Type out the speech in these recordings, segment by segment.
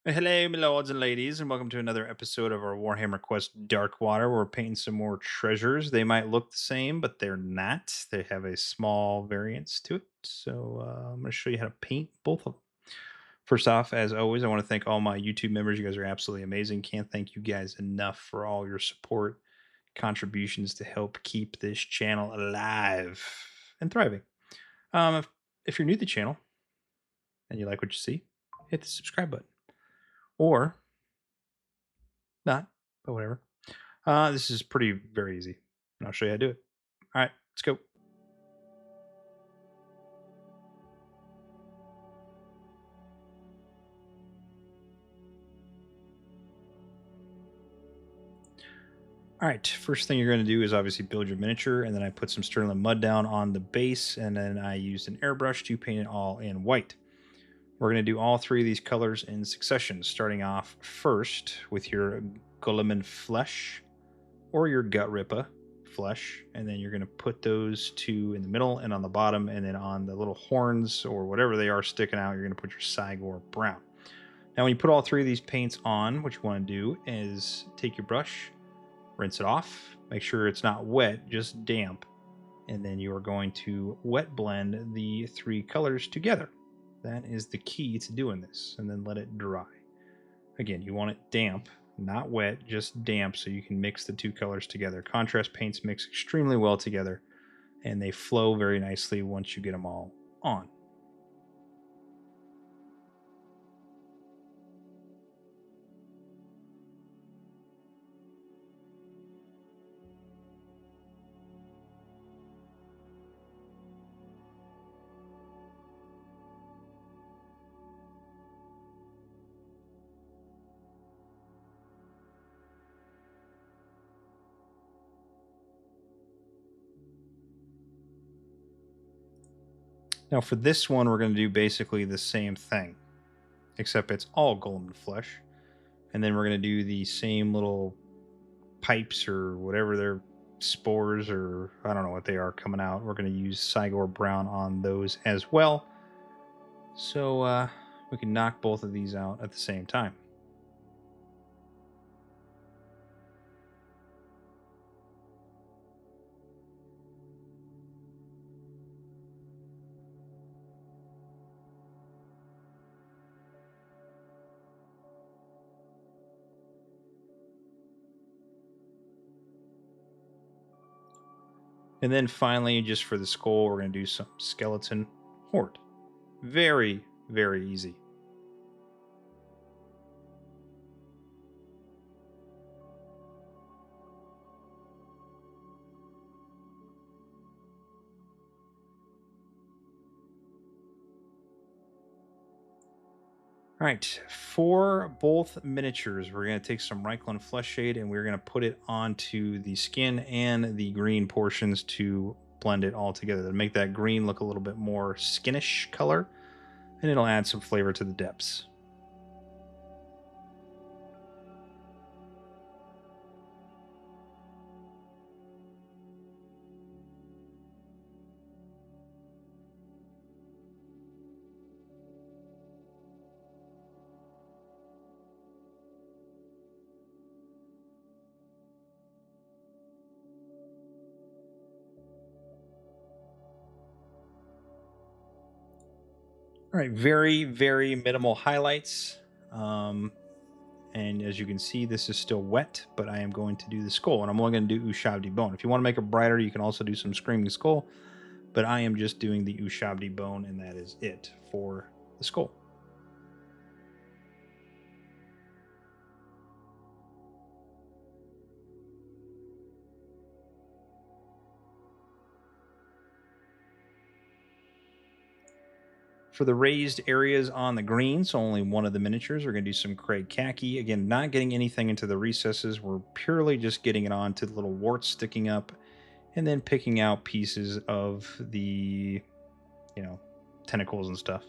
Hello, my lords and ladies, and welcome to another episode of our Warhammer Quest Darkwater. We're painting some more treasures. They might look the same, but they're not. They have a small variance to it. So I'm going to show you how to paint both of them. First off, as always, I want to thank all my YouTube members. You guys are absolutely amazing. Can't thank you guys enough for all your support, contributions to help keep this channel alive and thriving. If you're new to the channel and you like what you see, hit the subscribe button. Or not, but whatever. This is very easy. And I'll show you how to do it. All right, let's go. All right, first thing you're going to do is obviously build your miniature, and then I put some Stirland Mud down on the base, and then I used an airbrush to paint it all in white. We're going to do all three of these colors in succession, starting off first with your Gulliman Flesh or your Gutrippa Flesh, and then you're going to put those two in the middle and on the bottom, and then on the little horns or whatever they are sticking out, you're going to put your Cygor Brown. Now, when you put all three of these paints on, what you want to do is take your brush, rinse it off, make sure it's not wet, just damp, and then you are going to wet blend the three colors together. That is the key to doing this, and then let it dry. Again, you want it damp, not wet, just damp, so you can mix the two colors together. Contrast paints mix extremely well together, and they flow very nicely once you get them all on. Now for this one, we're going to do basically the same thing, except it's all Gulliman Flesh. And then we're going to do the same little pipes or whatever they're spores or I don't know what they are coming out. We're going to use Cygor Brown on those as well. So we can knock both of these out at the same time. And then finally, just for the skull, we're going to do some skeleton horde. Very, very easy. All right, for both miniatures, we're going to take some Reikland Flesh Shade and we're going to put it onto the skin and the green portions to blend it all together to make that green look a little bit more skinish color, and it'll add some flavor to the depths. All right, very, very minimal highlights. And as you can see, this is still wet, but I am going to do the skull, and I'm only going to do Ushabti Bone. If you want to make it brighter, you can also do some Screaming Skull, but I am just doing the Ushabti Bone, and that is it for the skull. For the raised areas on the green, so only one of the miniatures, we're going to do some Craig Khaki. Again, not getting anything into the recesses. We're purely just getting it on to the little warts sticking up and then picking out pieces of the, tentacles and stuff.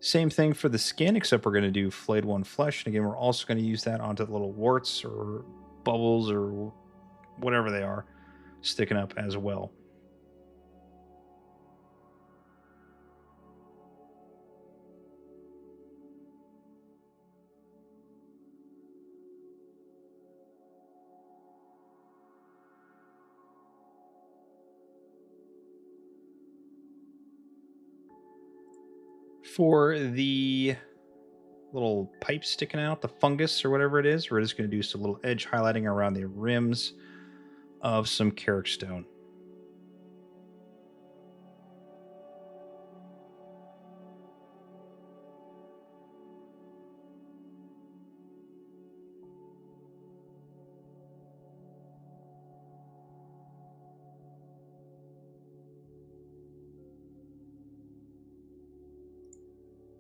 Same thing for the skin, except we're going to do Flayed One Flesh. And again, we're also going to use that onto the little warts or bubbles or whatever they are sticking up as well. For the little pipes sticking out, the fungus or whatever it is, we're just going to do some little edge highlighting around the rims of some Karak Stone.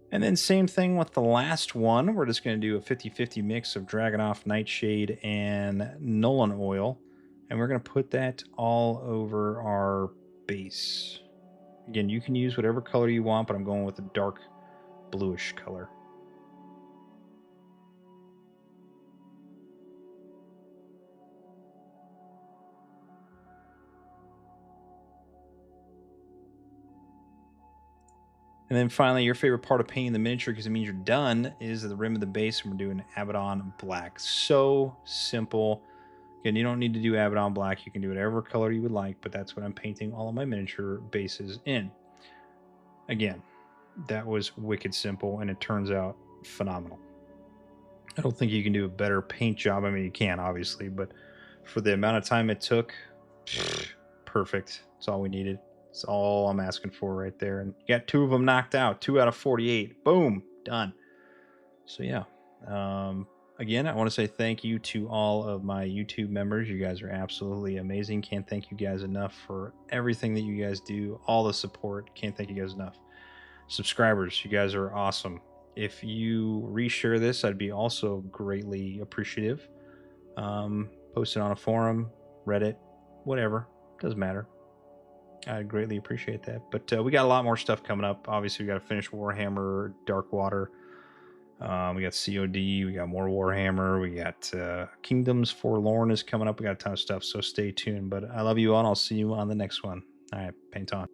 And then same thing with the last one. We're just going to do a 50-50 mix of Dragonoff Nightshade and Nolan Oil. And we're going to put that all over our base. Again, you can use whatever color you want, but I'm going with a dark bluish color. And then finally, your favorite part of painting the miniature, because it means you're done, is the rim of the base, and we're doing Abaddon Black. So simple. Again, you don't need to do Abaddon Black. You can do whatever color you would like, but that's what I'm painting all of my miniature bases in. Again, that was wicked simple, and it turns out phenomenal. I don't think you can do a better paint job. I mean, you can, obviously, but for the amount of time it took, perfect. That's all we needed. That's all I'm asking for right there. And you got 2 of them knocked out, 2 out of 48. Boom, done. So yeah. Again, I want to say thank you to all of my YouTube members. You guys are absolutely amazing. Can't thank you guys enough for everything that you guys do, all the support. Can't thank you guys enough. Subscribers, you guys are awesome. If you reshare this, I'd be also greatly appreciative. Post it on a forum, Reddit, whatever. Doesn't matter. I'd greatly appreciate that. But we got a lot more stuff coming up. Obviously, we got to finish Warhammer, Darkwater. We got COD. We got more Warhammer. We got Kingdoms Forlorn is coming up. We got a ton of stuff, so stay tuned. But I love you all, and I'll see you on the next one. All right, paint on.